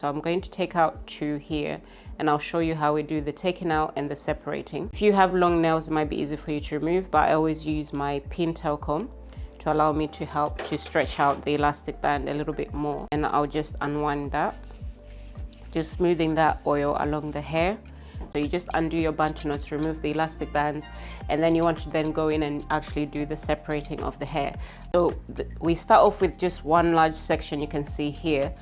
So I'm going to take out 2 here, and I'll show you how we do the taking out and the separating. If you have long nails, it might be easy for you to remove, but I always use my pin tail comb to allow me to help to stretch out the elastic band a little bit more. And I'll just unwind that, just smoothing that oil along the hair. So you just undo your bantu knots, remove the elastic bands, and then you want to then go in and actually do the separating of the hair. So we start off with just one large section. You can see here,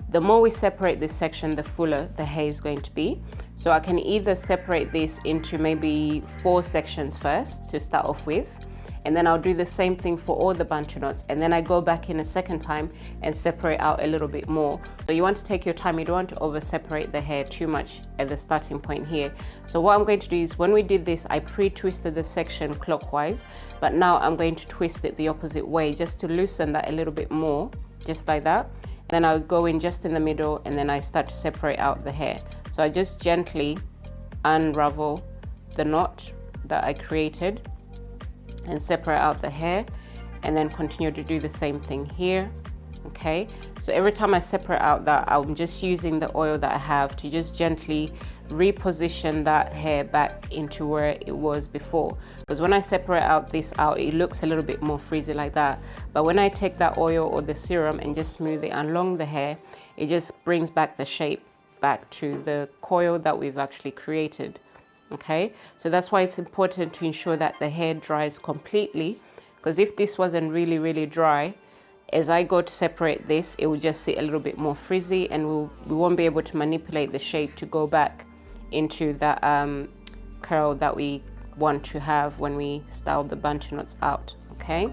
the more we separate this section, the fuller the hair is going to be. So I can either separate this into maybe 4 sections first to start off with, and then I'll do the same thing for all the bantu knots, and then I go back in a second time and separate out a little bit more. So you want to take your time, you don't want to over separate the hair too much at the starting point here. So what I'm going to do is, when we did this, I pre-twisted the section clockwise, but now I'm going to twist it the opposite way just to loosen that a little bit more, just like that. Then I'll go in just in the middle, and then I start to separate out the hair. So I just gently unravel the knot that I created and separate out the hair, and then continue to do the same thing here. Okay, so every time I separate out that, I'm just using the oil that I have to just gently reposition that hair back into where it was before, because when I separate out this out, it looks a little bit more frizzy like that, but when I take that oil or the serum and just smooth it along the hair, it just brings back the shape back to the coil that we've actually created. Okay, so that's why it's important to ensure that the hair dries completely, because if this wasn't really dry, as I go to separate this, it will just sit a little bit more frizzy, and we won't be able to manipulate the shape to go back into that curl that we want to have when we style the Bantu knots out. Okay.